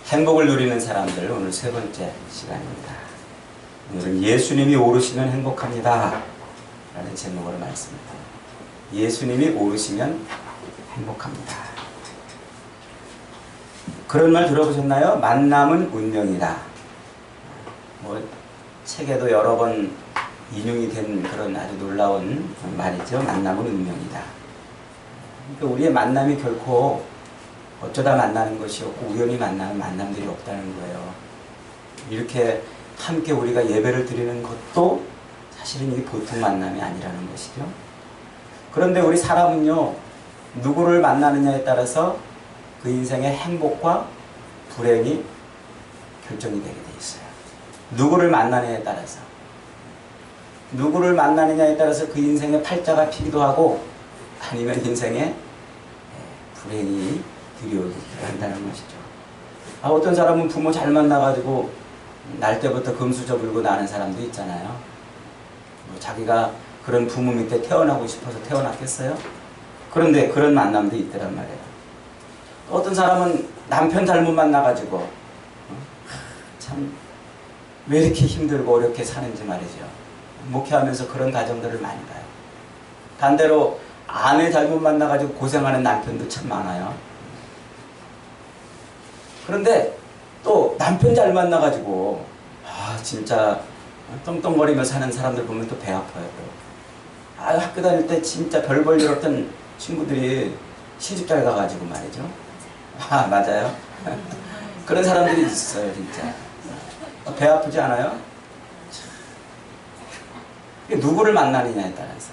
행복을 누리는 사람들, 오늘 세 번째 시간입니다. 오늘은 예수님이 오르시면 행복합니다 라는 제목으로 말씀입니다. 예수님이 오르시면 행복합니다. 그런 말 들어보셨나요? 만남은 운명이다. 책에도 여러 번 인용이 된 그런 아주 놀라운 말이죠. 만남은 운명이다. 그러니까 우리의 만남이 결코 어쩌다 만나는 것이 없고 우연히 만나는 만남들이 없다는 거예요. 이렇게 함께 우리가 예배를 드리는 것도 사실은 이게 보통 만남이 아니라는 것이죠. 그런데 우리 사람은요, 누구를 만나느냐에 따라서 그 인생의 행복과 불행이 결정이 되게 돼 있어요. 누구를 만나느냐에 따라서. 누구를 만나느냐에 따라서 그 인생의 팔자가 피기도 하고 아니면 인생의 불행이 들이오기도 한다는 것이죠. 어떤 사람은 부모 잘 만나가지고 날 때부터 금수저불고 나는 사람도 있잖아요. 자기가 그런 부모 밑에 태어나고 싶어서 태어났겠어요? 그런데 그런 만남도 있더란 말이에요. 어떤 사람은 남편 잘못 만나가지고 참 왜 이렇게 힘들고 어렵게 사는지 말이죠. 목회하면서 그런 가정들을 많이 봐요. 반대로 아내 잘못 만나가지고 고생하는 남편도 참 많아요. 그런데 또 남편 잘 만나가지고 진짜 떵떵거리며 사는 사람들 보면 또 배 아파요. 학교 다닐 때 진짜 별 볼 일 없던 친구들이 시집잘 가가지고 말이죠. 맞아요. 그런 사람들이 있어요. 진짜 배 아프지 않아요? 누구를 만나느냐에 따라서.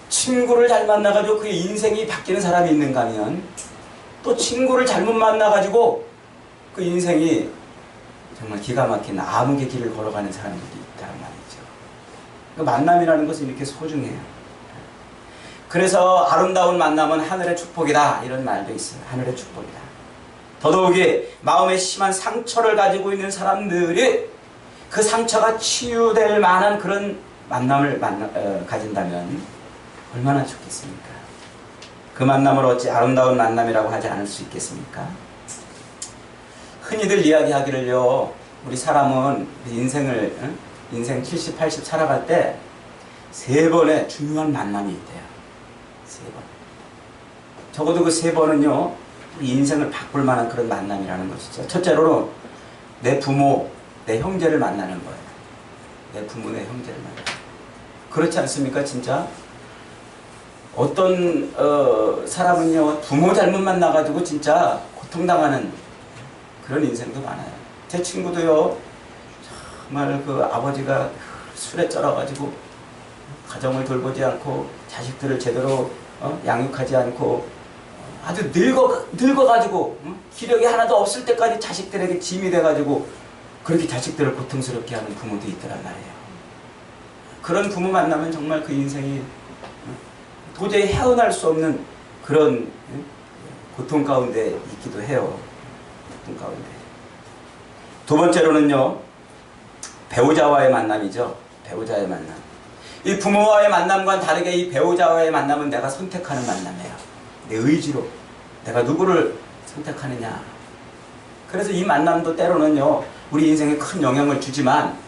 친구를 잘 만나가지고 그 인생이 바뀌는 사람이 있는가 하면 또 친구를 잘못 만나가지고 그 인생이 정말 기가 막힌 암흑의 길을 걸어가는 사람들이 있다는 말이죠. 그 만남이라는 것은 이렇게 소중해요. 그래서 아름다운 만남은 하늘의 축복이다 이런 말도 있어요. 하늘의 축복이다. 더더욱이 마음에 심한 상처를 가지고 있는 사람들이 그 상처가 치유될 만한 그런 만남을 가진다면 얼마나 좋겠습니까? 그 만남을 어찌 아름다운 만남이라고 하지 않을 수 있겠습니까? 흔히들 이야기하기를요, 우리 사람은 인생을 인생 70, 80 살아갈 때 3번의 중요한 만남이 있대요. 3번. 적어도 그 3번은요, 우리 인생을 바꿀 만한 그런 만남이라는 것이죠. 첫째로는 내 부모, 내 형제를 만나는 거예요. 내 부모, 내 형제를 만나는 거예요. 그렇지 않습니까? 진짜 어떤 사람은요, 부모 잘못 만나가지고 진짜 고통당하는 그런 인생도 많아요. 제 친구도요, 정말 그 아버지가 술에 쩔어가지고 가정을 돌보지 않고 자식들을 제대로 양육하지 않고 아주 늙어가지고 기력이 하나도 없을 때까지 자식들에게 짐이 돼가지고 그렇게 자식들을 고통스럽게 하는 부모도 있더란 말이에요. 그런 부모 만나면 정말 그 인생이 도저히 헤어날 수 없는 그런 고통 가운데 있기도 해요. 고통 가운데. 두 번째로는요, 배우자와의 만남이죠. 배우자의 만남. 이 부모와의 만남과는 다르게 이 배우자와의 만남은 내가 선택하는 만남이에요. 내 의지로 내가 누구를 선택하느냐. 그래서 이 만남도 때로는요, 우리 인생에 큰 영향을 주지만,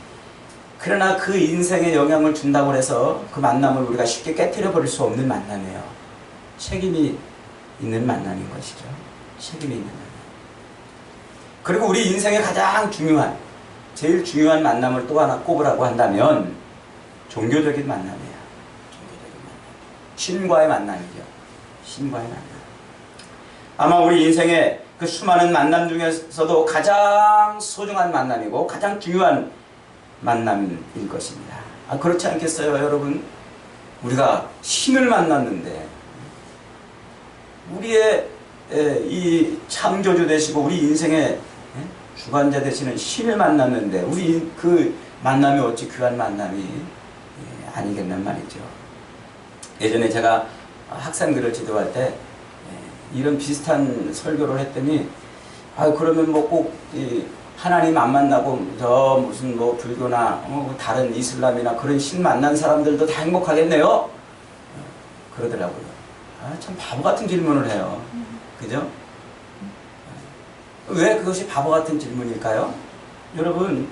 그러나 그 인생에 영향을 준다고 해서 그 만남을 우리가 쉽게 깨트려 버릴 수 없는 만남이에요. 책임이 있는 만남인 것이죠. 책임이 있는 만남. 그리고 우리 인생에 가장 중요한, 제일 중요한 만남을 또 하나 꼽으라고 한다면 종교적인 만남이에요. 종교적인 만남. 신과의 만남이죠. 신과의 만남. 아마 우리 인생의 그 수많은 만남 중에서도 가장 소중한 만남이고 가장 중요한 만남일 것입니다. 그렇지 않겠어요, 여러분? 우리가 신을 만났는데, 우리의 이 창조주 되시고 우리 인생의 주관자 되시는 신을 만났는데, 우리 그 만남이 어찌 귀한 만남이 아니겠냔 말이죠. 예전에 제가 학생들을 지도할 때 이런 비슷한 설교를 했더니, 그러면 뭐 꼭 하나님 안 만나고 저 무슨 뭐 불교나 다른 이슬람이나 그런 신 만난 사람들도 다 행복하겠네요? 그러더라고요. 참 바보 같은 질문을 해요. 그죠? 왜 그것이 바보 같은 질문일까요? 여러분,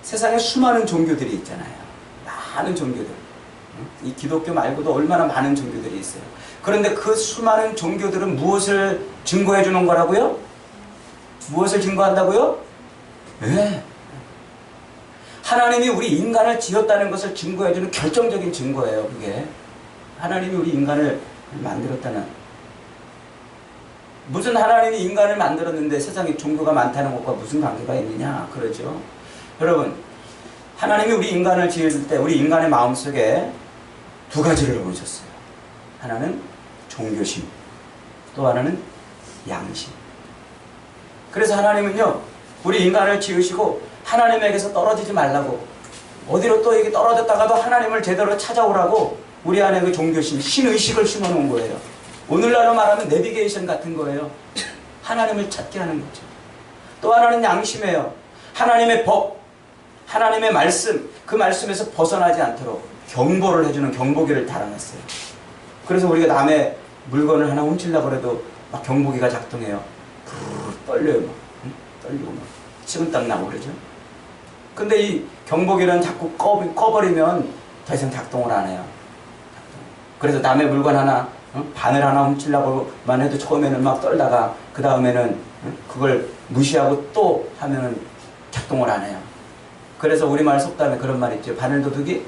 세상에 수많은 종교들이 있잖아요. 많은 종교들. 이 기독교 말고도 얼마나 많은 종교들이 있어요. 그런데 그 수많은 종교들은 무엇을 증거해 주는 거라고요? 무엇을 증거한다고요? 네. 하나님이 우리 인간을 지었다는 것을 증거해 주는 결정적인 증거예요. 그게 하나님이 우리 인간을 만들었다는. 무슨 하나님이 인간을 만들었는데 세상에 종교가 많다는 것과 무슨 관계가 있느냐 그러죠. 여러분, 하나님이 우리 인간을 지을 때 우리 인간의 마음속에 두 가지를 넣으셨어요. 하나는 종교심, 또 하나는 양심. 그래서 하나님은요, 우리 인간을 지으시고 하나님에게서 떨어지지 말라고, 어디로 또 이게 떨어졌다가도 하나님을 제대로 찾아오라고 우리 안에 그 종교심, 신의식을 심어놓은 거예요. 오늘날로 말하면 내비게이션 같은 거예요. 하나님을 찾게 하는 거죠. 또 하나는 양심이에요. 하나님의 법, 하나님의 말씀, 그 말씀에서 벗어나지 않도록 경보를 해주는 경보기를 달아놨어요. 그래서 우리가 남의 물건을 하나 훔치려고 해도 막 경보기가 작동해요. 떨려요. 막. 떨리고 막 식은땀 나고 그러죠. 근데 이 경보기는 자꾸 꺼버리면 더 이상 작동을 안 해요. 그래서 남의 물건 하나, 바늘 하나 훔치려고만 해도 처음에는 막 떨다가 그 다음에는 그걸 무시하고 또 하면은 작동을 안 해요. 그래서 우리말 속담에 그런 말 있죠. 바늘도둑이,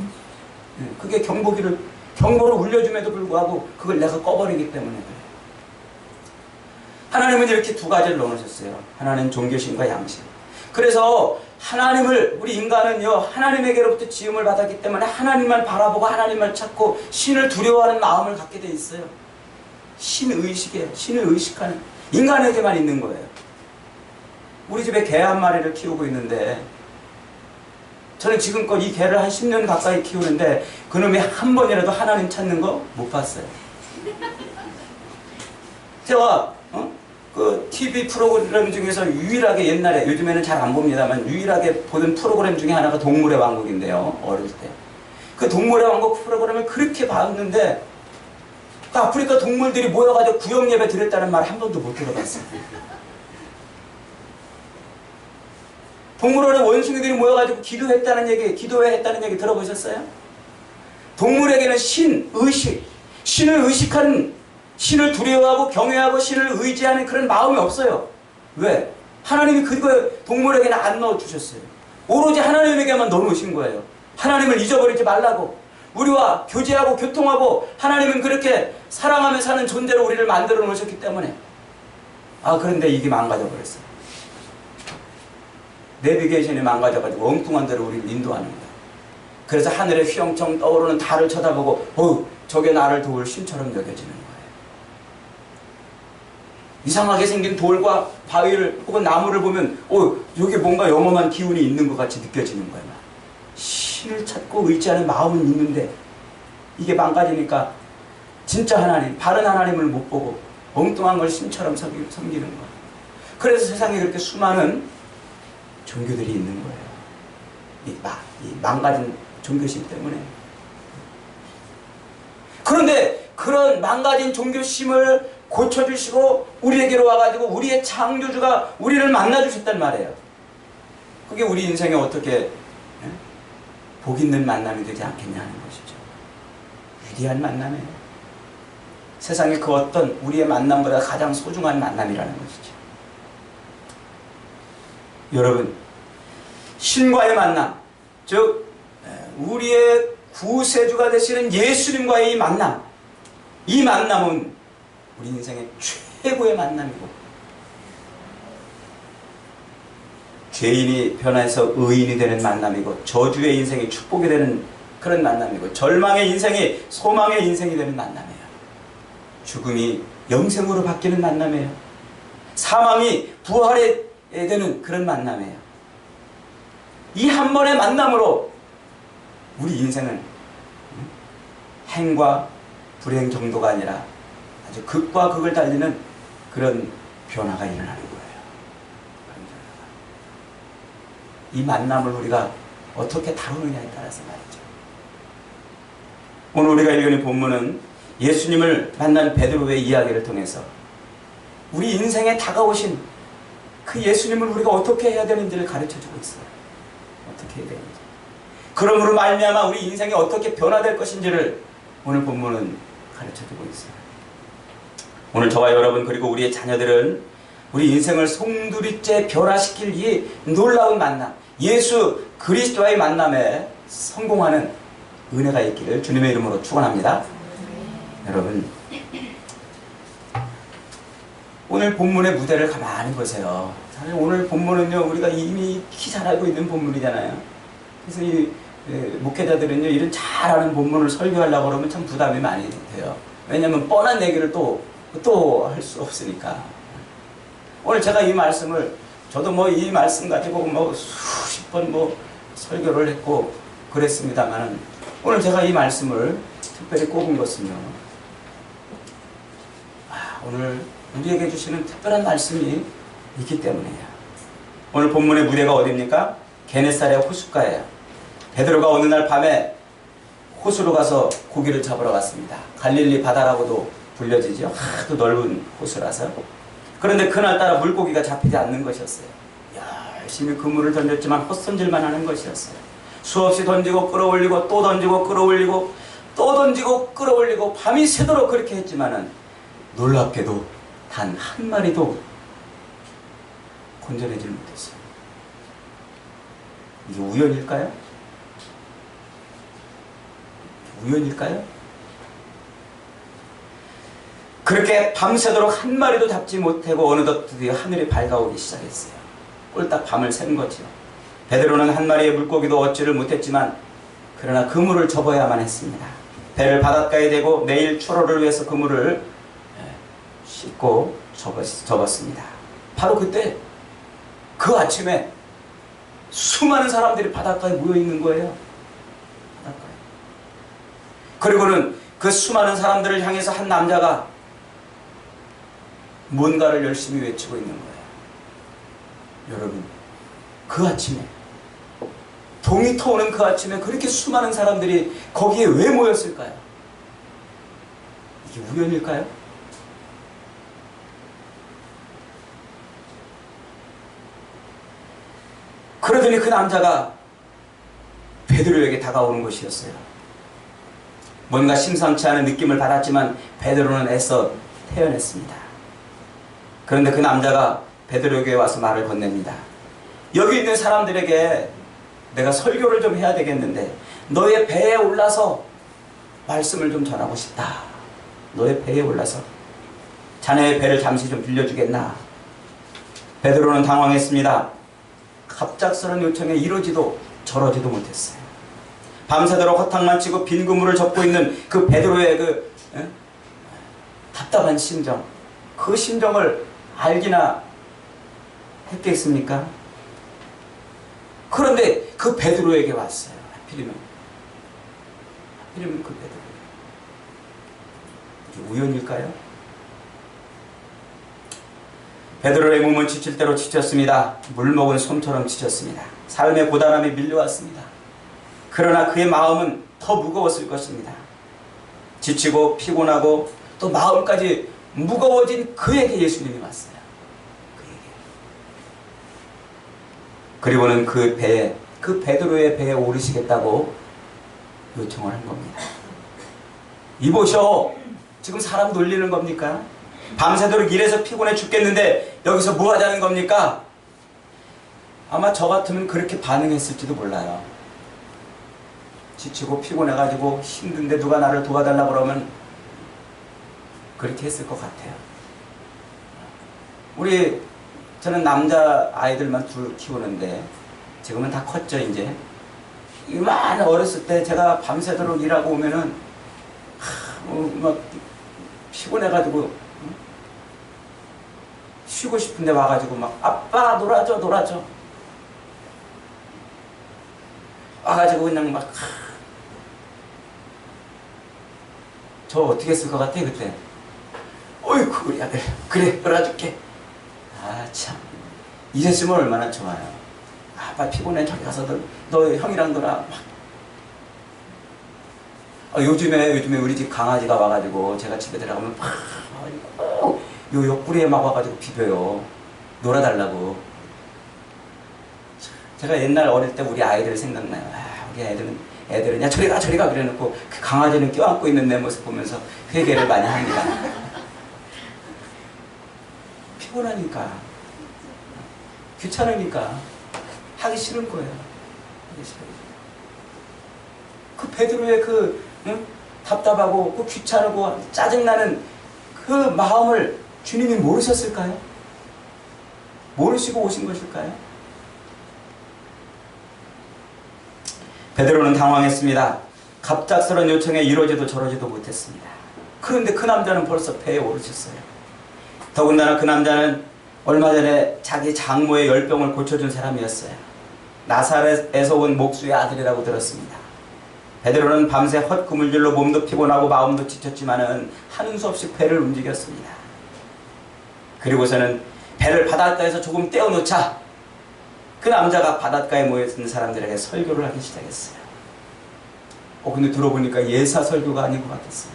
그게 경보를 울려줌에도 불구하고 그걸 내가 꺼버리기 때문에 그래요. 하나님은 이렇게 두 가지를 넣어놓으셨어요. 하나는 종교심과 양심. 그래서 하나님을, 우리 인간은요, 하나님에게로부터 지음을 받았기 때문에 하나님만 바라보고 하나님만 찾고 신을 두려워하는 마음을 갖게 돼 있어요. 신의식이에요. 신을 의식하는, 인간에게만 있는 거예요. 우리 집에 개 한 마리를 키우고 있는데, 저는 지금껏 이 개를 한 10년 가까이 키우는데 그놈이 한 번이라도 하나님 찾는 거 못 봤어요. 제가 그 TV 프로그램 중에서 유일하게, 옛날에, 요즘에는 잘 안 봅니다만 유일하게 보던 프로그램 중에 하나가 동물의 왕국인데요. 어릴 때. 그 동물의 왕국 프로그램을 그렇게 봤는데 그 아프리카 동물들이 모여가지고 구역 예배 드렸다는 말 한 번도 못 들어봤어요. 동물원에 원숭이들이 모여가지고 기도했다는 얘기 들어보셨어요? 동물에게는 신의식, 신을 의식하는, 신을 두려워하고 경외하고 신을 의지하는 그런 마음이 없어요. 왜? 하나님이 그거 동물에게는 안 넣어주셨어요. 오로지 하나님에게만 넣어놓으신 거예요. 하나님을 잊어버리지 말라고. 우리와 교제하고 교통하고 하나님은 그렇게 사랑하며 사는 존재로 우리를 만들어 놓으셨기 때문에. 그런데 이게 망가져 버렸어요. 내비게이션이 망가져가지고 엉뚱한 대로 우리를 인도하는 거예요. 그래서 하늘에 휘영청 떠오르는 달을 쳐다보고 저게 나를 도울 신처럼 여겨지는 거예요. 이상하게 생긴 돌과 바위를 혹은 나무를 보면 여기 뭔가 영험한 기운이 있는 것 같이 느껴지는 거예요. 신을 찾고 의지하는 마음은 있는데 이게 망가지니까 진짜 하나님, 바른 하나님을 못 보고 엉뚱한 걸 신처럼 섬기는 거예요. 그래서 세상에 그렇게 수많은 종교들이 있는 거예요. 이 망가진 종교심 때문에. 그런데 그런 망가진 종교심을 고쳐주시고 우리에게로 와가지고 우리의 창조주가 우리를 만나주셨단 말이에요. 그게 우리 인생에 어떻게 복 있는 만남이 되지 않겠냐는 것이죠. 위대한 만남이에요. 세상에 그 어떤 우리의 만남보다 가장 소중한 만남이라는 것이죠. 여러분, 신과의 만남, 즉 우리의 구세주가 되시는 예수님과의 이 만남, 이 만남은 우리 인생의 최고의 만남이고, 죄인이 변해서 의인이 되는 만남이고, 저주의 인생이 축복이 되는 그런 만남이고, 절망의 인생이 소망의 인생이 되는 만남이에요. 죽음이 영생으로 바뀌는 만남이에요. 사망이 부활에 되는 그런 만남이에요. 이 한 번의 만남으로 우리 인생은 행과 불행 정도가 아니라 아주 극과 극을 달리는 그런 변화가 일어나는 거예요. 이 만남을 우리가 어떻게 다루느냐에 따라서 말이죠. 오늘 우리가 읽은 본문은 예수님을 만난 베드로의 이야기를 통해서 우리 인생에 다가오신 그 예수님을 우리가 어떻게 해야 되는지를 가르쳐주고 있어요. 어떻게 해야 되는지. 그러므로 말미암아 우리 인생이 어떻게 변화될 것인지를 오늘 본문은 가르쳐주고 있어요. 오늘 저와 여러분 그리고 우리의 자녀들은 우리 인생을 송두리째 변화시킬 이 놀라운 만남, 예수 그리스도와의 만남에 성공하는 은혜가 있기를 주님의 이름으로 축원합니다. 여러분, 오늘 본문의 무대를 가만히 보세요. 사실 오늘 본문은요, 우리가 이미 익히 잘 알고 있는 본문이잖아요. 그래서 이 목회자들은요, 이런 잘 아는 본문을 설교하려고 그러면 참 부담이 많이 돼요. 왜냐하면 뻔한 얘기를 또 할 수 없으니까. 오늘 제가 이 말씀을, 저도 뭐 이 말씀 가지고 뭐 수십 번 설교를 했고 그랬습니다만, 오늘 제가 이 말씀을 특별히 꼽은 것은요, 오늘 우리에게 주시는 특별한 말씀이 있기 때문이에요. 오늘 본문의 무대가 어디입니까? 게네사렛 호숫가예요. 베드로가 어느 날 밤에 호수로 가서 고기를 잡으러 갔습니다. 갈릴리 바다라고도 불려지죠. 하도 넓은 호수라서. 그런데 그날따라 물고기가 잡히지 않는 것이었어요. 열심히 그물을 던졌지만 헛손질만 하는 것이었어요. 수없이 던지고 끌어올리고 또 던지고 끌어올리고 또 던지고 끌어올리고 밤이 새도록 그렇게 했지만은 놀랍게도 단 한 마리도 건져내질 못했어요. 이게 우연일까요? 우연일까요? 그렇게 밤새도록 한 마리도 잡지 못하고 어느덧 드디어 하늘이 밝아오기 시작했어요. 꼴딱 밤을 샌 거죠. 베드로는 한 마리의 물고기도 얻지를 못했지만 그러나 그물을 접어야만 했습니다. 배를 바닷가에 대고 내일 출어를 위해서 그물을 싣고 접었습니다. 바로 그때 그 아침에 수많은 사람들이 바닷가에 모여 있는 거예요. 바닷가에. 그리고는 그 수많은 사람들을 향해서 한 남자가 뭔가를 열심히 외치고 있는 거예요. 여러분, 그 아침에, 동이 터오는 그 아침에 그렇게 수많은 사람들이 거기에 왜 모였을까요? 이게 우연일까요? 그러더니 그 남자가 베드로에게 다가오는 것이었어요. 뭔가 심상치 않은 느낌을 받았지만 베드로는 애써 태어냈습니다. 그런데 그 남자가 베드로에게 와서 말을 건넵니다. 여기 있는 사람들에게 내가 설교를 좀 해야 되겠는데 너의 배에 올라서 말씀을 좀 전하고 싶다. 너의 배에 올라서 자네의 배를 잠시 좀 빌려주겠나. 베드로는 당황했습니다. 갑작스러운 요청에 이러지도 저러지도 못했어요. 밤새도록 허탕만 치고 빈 그물을 접고 있는 그 베드로의 답답한 심정, 그 심정을 알기나 했겠습니까? 그런데 그 베드로에게 왔어요. 하필이면 그 베드로. 이게 우연일까요? 베드로의 몸은 지칠 대로 지쳤습니다. 물먹은 솜처럼 지쳤습니다. 삶의 고단함이 밀려왔습니다. 그러나 그의 마음은 더 무거웠을 것입니다. 지치고 피곤하고 또 마음까지 무거워진 그에게 예수님이 왔어요. 그에게. 그리고는 그 배에, 그 베드로의 배에 오르시겠다고 요청을 한 겁니다. 이보셔, 지금 사람 놀리는 겁니까? 밤새도록 일해서 피곤해 죽겠는데 여기서 뭐 하자는 겁니까? 아마 저 같으면 그렇게 반응했을지도 몰라요. 지치고 피곤해가지고 힘든데 누가 나를 도와달라고 그러면 그렇게 했을 것 같아요. 저는 남자 아이들만 둘 키우는데 지금은 다 컸죠. 이제 이만 어렸을 때 제가 밤새도록 일하고 오면은 막 피곤해가지고 쉬고 싶은데 와가지고 막 아빠 놀아줘 와가지고 그냥 막 저 어떻게 했을 것 같아 그때? 어이구 우리 아들 그래 놀아줄게. 아 참 이랬으면 얼마나 좋아요. 아빠 피곤해 저기 가서 너 형이랑 놀아. 요즘에 우리 집 강아지가 와가지고 제가 집에 들어가면 막 요 옆구리에 막 와가지고 비벼요. 놀아달라고. 제가 옛날 어릴 때 우리 아이들 생각나요. 아, 우리 애들은 야 저리 가 저리 가 그래놓고 그 강아지는 껴안고 있는 내 모습 보면서 회개를 많이 합니다. 피곤하니까, 귀찮으니까 하기 싫은 거예요. 하기 싫은 거예요. 그 베드로의 그 답답하고 그 귀찮고 짜증나는 그 마음을 주님이 모르셨을까요? 모르시고 오신 것일까요? 베드로는 당황했습니다. 갑작스러운 요청에 이러지도 저러지도 못했습니다. 그런데 그 남자는 벌써 배에 오르셨어요. 더군다나 그 남자는 얼마 전에 자기 장모의 열병을 고쳐준 사람이었어요. 나사렛에서 온 목수의 아들이라고 들었습니다. 베드로는 밤새 헛구물질로 몸도 피곤하고 마음도 지쳤지만은 하는 수 없이 배를 움직였습니다. 그리고서는 배를 바닷가에서 조금 떼어놓자 그 남자가 바닷가에 모여있는 사람들에게 설교를 하기 시작했어요. 근데 들어보니까 예사 설교가 아닌 것 같았어요.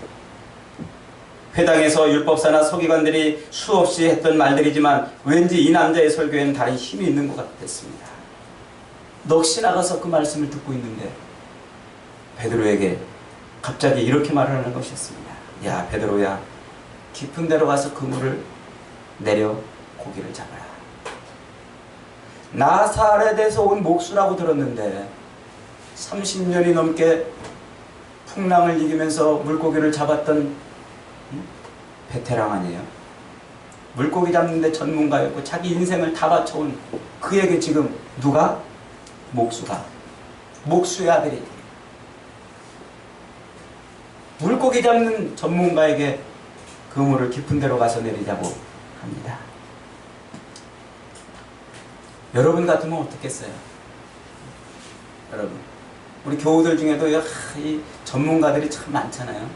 회당에서 율법사나 서기관들이 수없이 했던 말들이지만 왠지 이 남자의 설교에는 다른 힘이 있는 것 같았습니다. 넋이 나가서 그 말씀을 듣고 있는데 베드로에게 갑자기 이렇게 말을 하는 것이었습니다. 야 베드로야, 깊은 데로 가서 그물을 내려 고기를 잡아라. 나사렛에서 온 목수라고 들었는데 30년이 넘게 풍랑을 이기면서 물고기를 잡았던 베테랑 아니에요? 물고기 잡는 데 전문가였고 자기 인생을 다 바쳐온 그에게 지금 누가? 목수가, 목수의 아들이 물고기 잡는 전문가에게 그물을 깊은 데로 가서 내리자고 합니다. 여러분 같으면 어떻겠어요? 여러분, 우리 교우들 중에도 이 전문가들이 참 많잖아요.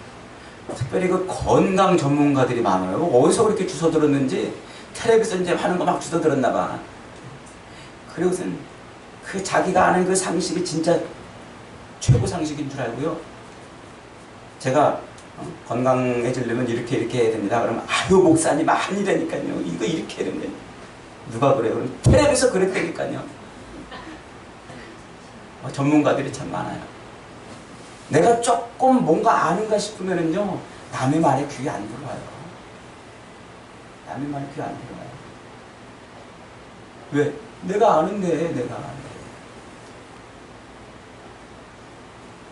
특별히 그 건강 전문가들이 많아요. 어디서 그렇게 주워 들었는지 텔레비전 이제 하는 거 막 주워 들었나 봐. 그리고선 그 자기가 아는 그 상식이 진짜 최고 상식인 줄 알고요. 제가 건강해지려면 이렇게 해야 됩니다. 그러면 아유 목사님 아니라니까요. 이거 이렇게 해야 됩니다. 누가 그래요? 그럼 텔레비에서 그랬다니까요. 전문가들이 참 많아요. 내가 조금 뭔가 아는가 싶으면은요, 남의 말에 귀에 안 들어와요. 남의 말에 귀에 안 들어와요. 왜? 내가 아는데, 내가 아는데.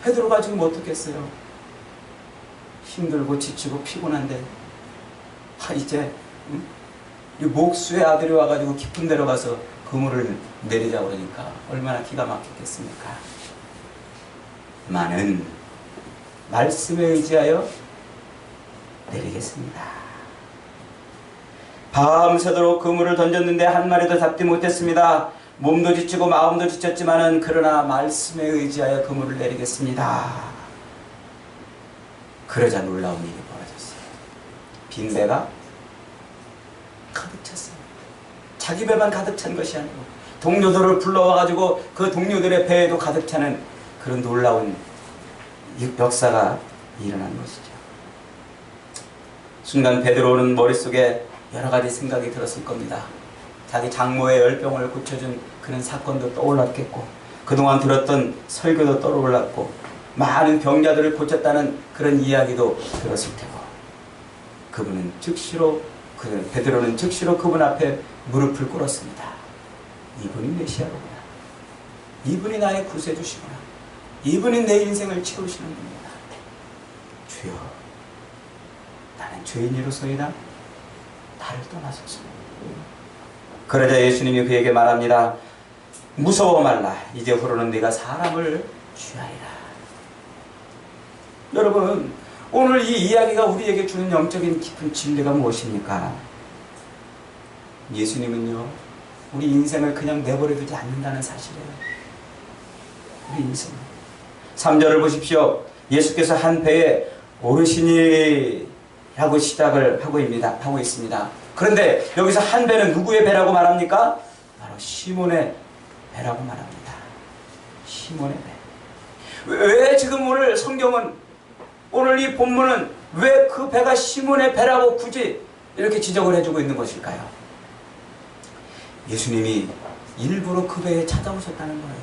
베드로가 지금 어떻겠어요? 힘들고 지치고 피곤한데, 이제, 이 목수의 아들이 와가지고 깊은 데로 가서 그물을 내리자고 그러니까 얼마나 기가 막혔겠습니까? 나는 말씀에 의지하여 내리겠습니다. 밤새도록 그물을 던졌는데 한 마리도 잡지 못했습니다. 몸도 지치고 마음도 지쳤지만은 그러나 말씀에 의지하여 그물을 내리겠습니다. 그러자 놀라운 일이 벌어졌어요. 빈 배가 가득 찼어요. 자기 배만 가득 찬 것이 아니고 동료들을 불러와가지고 그 동료들의 배에도 가득 차는 그런 놀라운 역사가 일어난 것이죠. 순간 베드로는 머릿속에 여러 가지 생각이 들었을 겁니다. 자기 장모의 열병을 고쳐준 그런 사건도 떠올랐겠고 그동안 들었던 설교도 떠올랐고 많은 병자들을 고쳤다는 그런 이야기도 들었을 테고 베드로는 즉시로 그분 앞에 무릎을 꿇었습니다. 이분이 메시아로구나. 이분이 나의 구세주시구나. 이분이 내 인생을 채우시는 분이구나. 주여, 나는 죄인이로소이다. 나를 떠나소서. 그러자 예수님이 그에게 말합니다. 무서워 말라. 이제후로는 네가 사람을 취하리라. 여러분, 오늘 이 이야기가 우리에게 주는 영적인 깊은 진리가 무엇입니까? 예수님은요, 우리 인생을 그냥 내버려 두지 않는다는 사실이에요. 우리 인생. 3절을 보십시오. 예수께서 한 배에 오르시니라고 시작을 하고 있습니다. 그런데 여기서 한 배는 누구의 배라고 말합니까? 바로 시몬의 배라고 말합니다. 시몬의 배. 왜 지금 오늘 성경은, 오늘 이 본문은 왜 그 배가 시몬의 배라고 굳이 이렇게 지적을 해주고 있는 것일까요? 예수님이 일부러 그 배에 찾아오셨다는 거예요.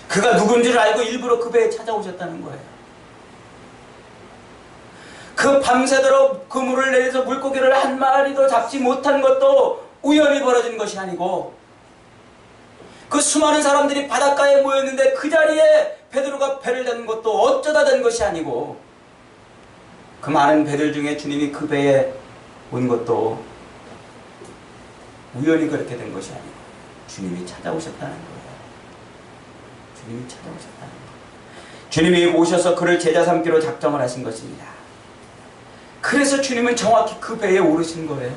그가 누군지를 알고 일부러 그 배에 찾아오셨다는 거예요. 그 밤새도록 그물을 내려서 물고기를 한 마리도 잡지 못한 것도 우연히 벌어진 것이 아니고, 그 수많은 사람들이 바닷가에 모였는데 그 자리에 베드로가 배를 댄 것도 어쩌다 된 것이 아니고, 그 많은 배들 중에 주님이 그 배에 온 것도 우연히 그렇게 된 것이 아니고 주님이 찾아오셨다는 거예요. 주님이 찾아오셨다는 거예요. 주님이 오셔서 그를 제자 삼기로 작정을 하신 것입니다. 그래서 주님은 정확히 그 배에 오르신 거예요.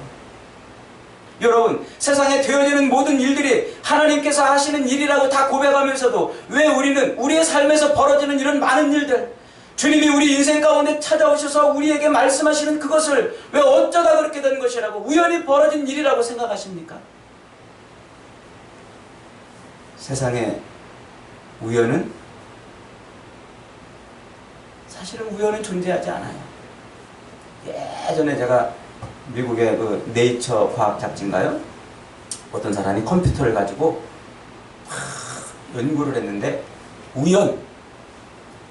여러분, 세상에 되어지는 모든 일들이 하나님께서 하시는 일이라고 다 고백하면서도 왜 우리는 우리의 삶에서 벌어지는 이런 많은 일들, 주님이 우리 인생 가운데 찾아오셔서 우리에게 말씀하시는 그것을 왜 어쩌다 그렇게 된 것이라고, 우연히 벌어진 일이라고 생각하십니까? 세상에 우연은, 사실은 우연은 존재하지 않아요. 예전에 제가 미국의 그 네이처 과학 잡지인가요? 어떤 사람이 컴퓨터를 가지고 연구를 했는데,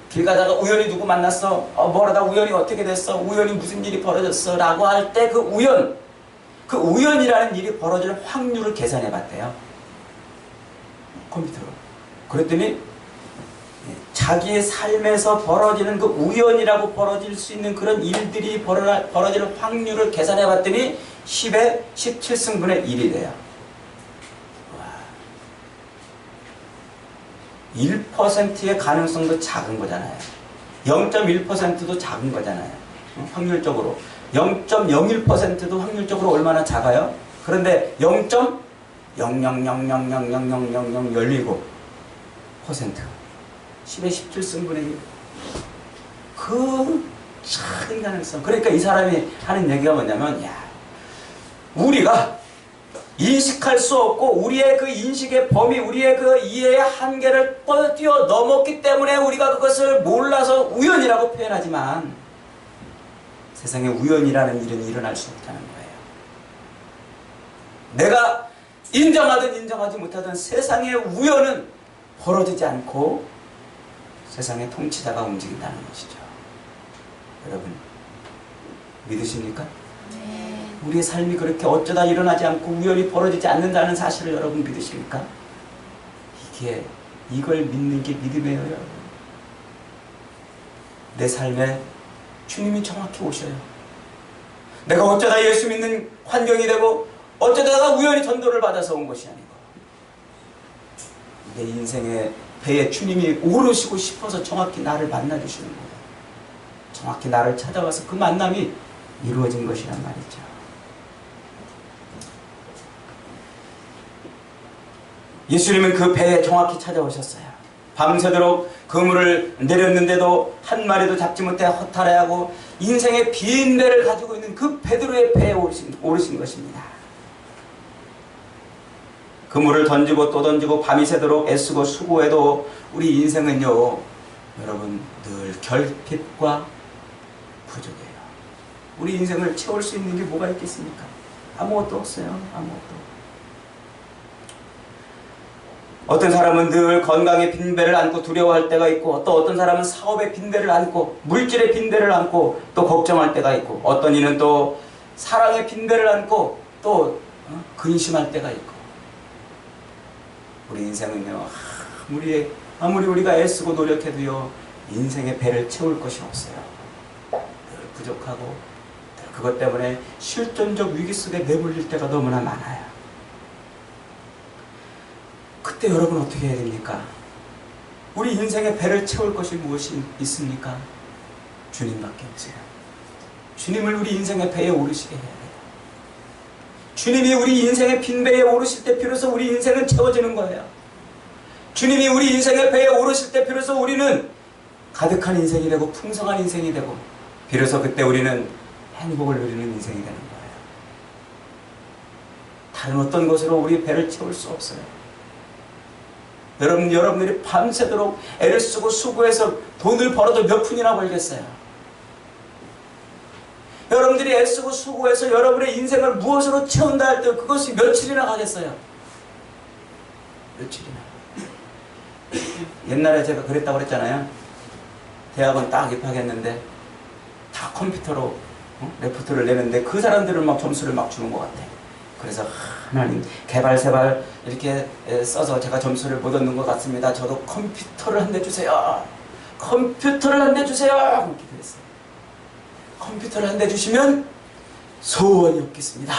길 가다가 우연히 누구 만났어? 뭐라다 우연히 어떻게 됐어? 우연히 무슨 일이 벌어졌어? 라고 할 때 그 우연이라는 일이 벌어질 확률을 계산해 봤대요. 컴퓨터로. 그랬더니 자기의 삶에서 벌어지는 그 우연이라고 벌어질 수 있는 그런 일들이 벌어질 확률을 계산해 봤더니 10의 17승분의 1이 돼요. 1%의 가능성도 작은 거잖아요. 0.1%도 작은 거잖아요. 확률적으로. 0.01%도 확률적으로 얼마나 작아요? 그런데 0.00000000017% 10의 17승분의 1. 그 작은 가능성. 그러니까 이 사람이 하는 얘기가 뭐냐면, 우리가 인식할 수 없고 우리의 그 인식의 범위, 우리의 그 이해의 한계를 뛰어넘었기 때문에 우리가 그것을 몰라서 우연이라고 표현하지만, 세상에 우연이라는 일은 일어날 수 없다는 거예요. 내가 인정하든 인정하지 못하든 세상의 우연은 벌어지지 않고 세상의 통치자가 움직인다는 것이죠. 여러분, 믿으십니까? 네. 우리의 삶이 그렇게 어쩌다 일어나지 않고 우연히 벌어지지 않는다는 사실을 여러분 믿으십니까? 이걸 믿는 게 믿음이에요, 여러분. 내 삶에 주님이 정확히 오셔요. 내가 어쩌다 예수 믿는 환경이 되고 어쩌다가 우연히 전도를 받아서 온 것이 아니고, 내 인생의 배에 주님이 오르시고 싶어서 정확히 나를 만나주시는 거예요. 정확히 나를 찾아와서 그 만남이 이루어진 것이란 말이죠. 예수님은 그 배에 정확히 찾아오셨어요. 밤새도록 그물을 내렸는데도 한 마리도 잡지 못해 허탈해하고 인생의 빈 배를 가지고 있는 그 베드로의 배에 오르신 것입니다. 그물을 던지고 또 던지고 밤이 새도록 애쓰고 수고해도 우리 인생은요, 여러분, 늘 결핍과 부족해요. 우리 인생을 채울 수 있는 게 뭐가 있겠습니까? 아무것도 없어요. 아무것도. 어떤 사람은 늘 건강의 빈배를 안고 두려워할 때가 있고, 또 어떤 사람은 사업의 빈배를 안고 물질의 빈배를 안고 또 걱정할 때가 있고, 어떤 이는 또 사랑의 빈배를 안고 또 근심할 때가 있고. 우리 인생은요, 아무리 우리가 애쓰고 노력해도요, 인생의 배를 채울 것이 없어요. 늘 부족하고 늘 그것 때문에 실존적 위기 속에 내몰릴 때가 너무나 많아요. 그때 여러분 어떻게 해야 됩니까? 우리 인생의 배를 채울 것이 무엇이 있습니까? 주님밖에 없어요. 주님을 우리 인생의 배에 오르시게 해야 돼요. 주님이 우리 인생의 빈 배에 오르실 때 비로소 우리 인생은 채워지는 거예요. 주님이 우리 인생의 배에 오르실 때 비로소 우리는 가득한 인생이 되고 풍성한 인생이 되고, 비로소 그때 우리는 행복을 누리는 인생이 되는 거예요. 다른 어떤 것으로 우리 배를 채울 수 없어요. 여러분들이 밤새도록 애를 쓰고 수고해서 돈을 벌어도 몇 푼이나 벌겠어요? 여러분들이 애쓰고 수고해서 여러분의 인생을 무엇으로 채운다 할 때 그것이 며칠이나 가겠어요? 며칠이나. 옛날에 제가 그랬다고 그랬잖아요. 대학원 딱 입학했는데 다 컴퓨터로 레포트를 내는데 그 사람들은 막 점수를 막 주는 것 같아. 그래서 하나님 개발세발 이렇게 써서 제가 점수를 못 얻는 것 같습니다. 저도 컴퓨터를 한 대 주세요. 컴퓨터를 한 대 주세요. 그렇게 기도했어요. 컴퓨터를 한 대 주시면 소원이 없겠습니다.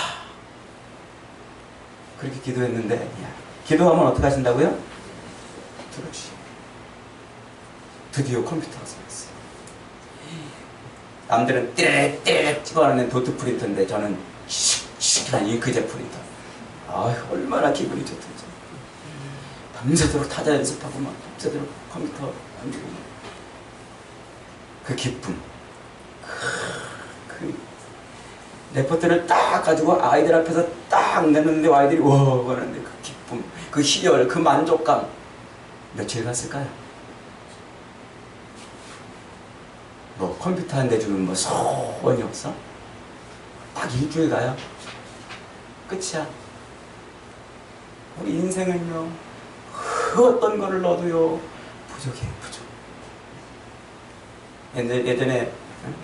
그렇게 기도했는데 기도하면 어떻게 하신다고요? 들어주시고 드디어 컴퓨터가 생겼어요. 남들은 띠렉띠렉 찍어내는 도트 프린터인데 저는 씩씩한 잉크젯 프린터. 아, 얼마나 기분이 좋던지. 밤새도록 타자 연습하고 막 밤새도록 컴퓨터 만들고 그 기쁨, 그 레포트를 딱 가지고 아이들 앞에서 딱 내는데 아이들이 와 하는데 그 기쁨, 그 희열, 그 만족감 며칠 갔을까요? 뭐 컴퓨터 한 대 주면 뭐 소원이 없어? 딱 일주일 가요. 끝이야. 우리 인생은요 그 어떤 거를 넣어도요 부족해요. 부족.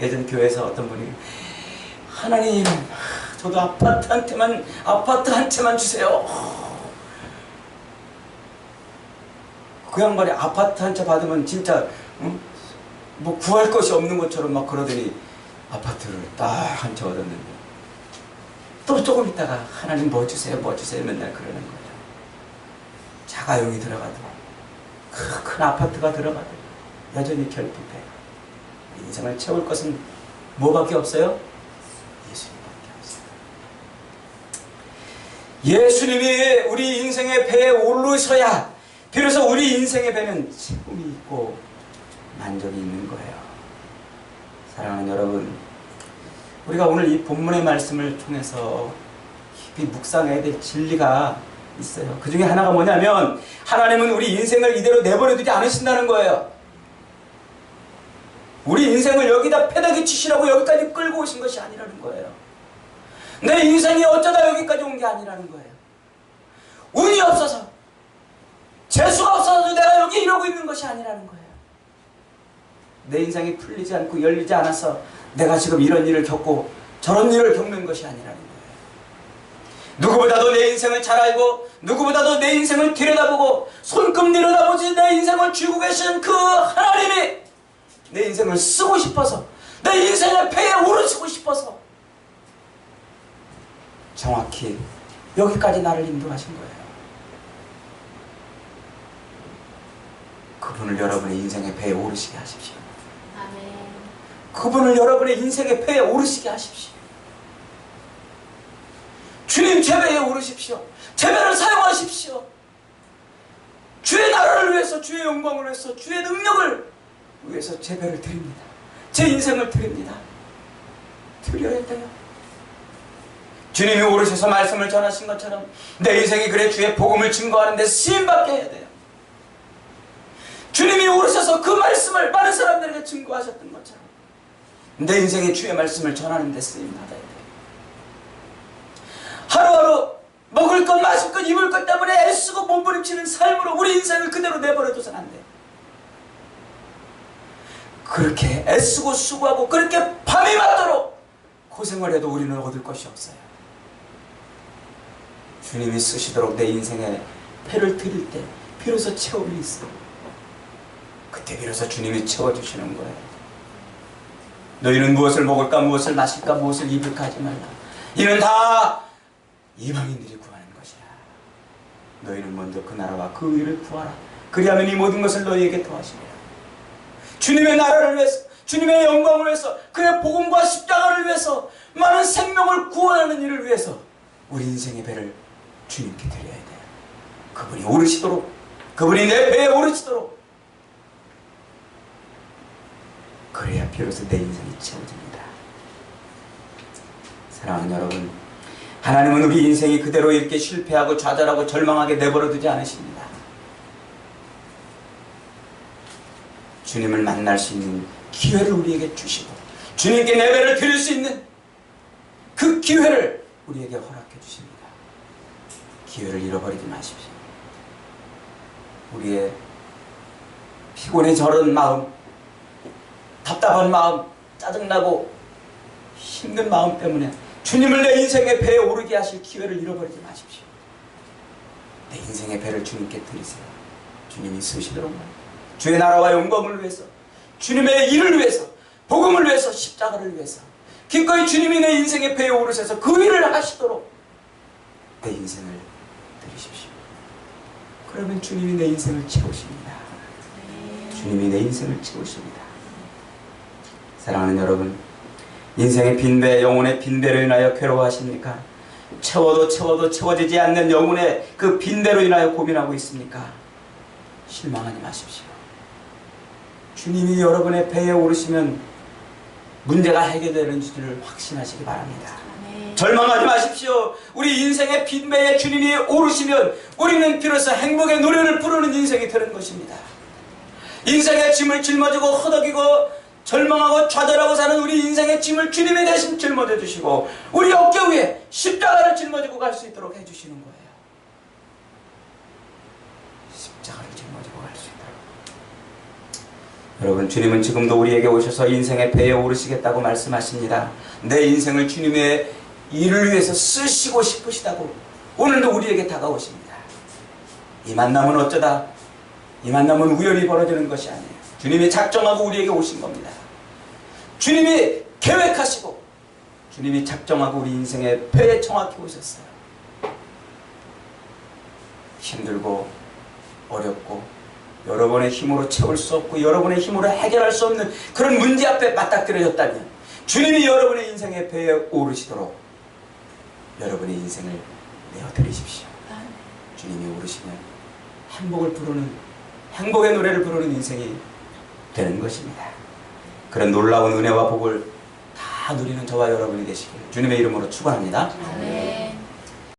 예전 교회에서 어떤 분이 하나님 저도 아파트 한 채만 주세요. 그 양반이 아파트 한 채 받으면 진짜 뭐 구할 것이 없는 것처럼 막 그러더니 아파트를 딱 한 채 얻었는데 또 조금 있다가 하나님 뭐 주세요 맨날 그러는 거예요. 자가용이 들어가도 큰 아파트가 들어가도 여전히 결핍해. 인생을 채울 것은 뭐밖에 없어요? 예수님밖에 없어요. 예수님이 우리 인생의 배에 오르셔야 비로소 우리 인생의 배는 채움이 있고 만족이 있는 거예요. 사랑하는 여러분, 우리가 오늘 이 본문의 말씀을 통해서 깊이 묵상해야 될 진리가 있어요. 그 중에 하나가 뭐냐면 하나님은 우리 인생을 이대로 내버려 두지 않으신다는 거예요. 우리 인생을 여기다 패대기 치시라고 여기까지 끌고 오신 것이 아니라는 거예요. 내 인생이 어쩌다 여기까지 온 게 아니라는 거예요. 운이 없어서 재수가 없어서 내가 여기 이러고 있는 것이 아니라는 거예요. 내 인생이 풀리지 않고 열리지 않아서 내가 지금 이런 일을 겪고 저런 일을 겪는 것이 아니라는 거예요. 누구보다도 내 인생을 잘 알고 누구보다도 내 인생을 들여다보고 손금 내려다보지 내 인생을 쥐고 계신 그 하나님이 내 인생을 쓰고 싶어서 내 인생의 배에 오르시고 싶어서 정확히 여기까지 나를 인도하신 거예요. 그분을 여러분의 인생의 배에 오르시게 하십시오. 아멘. 그분을 여러분의 인생의 배에 오르시게 하십시오. 주님 제배에 오르십시오. 제배를 사용하십시오. 주의 나라를 위해서, 주의 영광을 위해서, 주의 능력을 위해서 제배를 드립니다. 제 인생을 드립니다. 드려야 돼요. 주님이 오르셔서 말씀을 전하신 것처럼 내 인생이 그래 주의 복음을 증거하는데 쓰임받게 해야 돼요. 주님이 오르셔서 그 말씀을 많은 사람들에게 증거하셨던 것처럼 내 인생에 주의 말씀을 전하는데 쓰임받아야 돼요. 하루하루 먹을 것, 마실 것, 입을 것 때문에 애쓰고 몸부림치는 삶으로 우리 인생을 그대로 내버려둬서는 안 돼요. 그렇게 애쓰고 수고하고 그렇게 밤이 맞도록 고생을 해도 우리는 얻을 것이 없어요. 주님이 쓰시도록 내 인생에 패를 드릴 때 비로소 채움이 있어요. 그때 비로소 주님이 채워주시는 거예요. 너희는 무엇을 먹을까, 무엇을 마실까, 무엇을 입을까 하지 말라. 이는 다 이방인들이 구하는 것이라. 너희는 먼저 그 나라와 그 의를 구하라. 그리하면 이 모든 것을 너희에게 더하시리라. 주님의 나라를 위해서, 주님의 영광을 위해서, 그의 복음과 십자가를 위해서, 많은 생명을 구원하는 일을 위해서 우리 인생의 배를 주님께 드려야 돼요. 그분이 오르시도록, 그분이 내 배에 오르시도록, 그래야 비로소 내 인생이 채워집니다. 사랑하는 여러분, 하나님은 우리 인생이 그대로 이렇게 실패하고 좌절하고 절망하게 내버려두지 않으십니다. 주님을 만날 수 있는 기회를 우리에게 주시고 주님께 예배를 드릴 수 있는 그 기회를 우리에게 허락해 주십니다. 기회를 잃어버리지 마십시오. 우리의 피곤해 저런 마음, 답답한 마음, 짜증나고 힘든 마음 때문에 주님을 내 인생의 배에 오르게 하실 기회를 잃어버리지 마십시오. 내 인생의 배를 주님께 드리세요. 주님이 쓰시도록 주의 나라와 영광을 위해서, 주님의 일을 위해서, 복음을 위해서, 십자가를 위해서 기꺼이 주님이 내 인생의 배에 오르셔서 그 일을 하시도록 내 인생을 드리십시오. 그러면 주님이 내 인생을 채우십니다. 주님이 내 인생을 채우십니다. 사랑하는 여러분, 인생의 빈배, 영혼의 빈배로 인하여 괴로워하십니까? 채워도 채워도 채워지지 않는 영혼의 그 빈배로 인하여 고민하고 있습니까? 실망하지 마십시오. 주님이 여러분의 배에 오르시면 문제가 해결되는 줄을 확신하시기 바랍니다. 절망하지 마십시오. 우리 인생의 빈배에 주님이 오르시면 우리는 비로소 행복의 노래를 부르는 인생이 되는 것입니다. 인생의 짐을 짊어지고 허덕이고 절망하고 좌절하고 사는 우리 인생의 짐을 주님이 대신 짊어져 주시고 우리 어깨 위에 십자가를 짊어지고 갈 수 있도록 해주시는 거예요. 십자가를 짊어지고 갈 수 있도록. 여러분, 주님은 지금도 우리에게 오셔서 인생의 배에 오르시겠다고 말씀하십니다. 내 인생을 주님의 일을 위해서 쓰시고 싶으시다고 오늘도 우리에게 다가오십니다. 이 만남은 어쩌다, 이 만남은 우연히 벌어지는 것이 아니에요. 주님이 작정하고 우리에게 오신 겁니다. 주님이 계획하시고 주님이 작정하고 우리 인생의 배에 정확히 오셨어요. 힘들고 어렵고 여러분의 힘으로 채울 수 없고 여러분의 힘으로 해결할 수 없는 그런 문제 앞에 맞닥뜨려졌다면 주님이 여러분의 인생의 배에 오르시도록 여러분의 인생을 내어드리십시오. 주님이 오르시면 행복을 부르는, 행복의 노래를 부르는 인생이 되는 것입니다. 그런 놀라운 은혜와 복을 다 누리는 저와 여러분이 되시길 주님의 이름으로 축원합니다.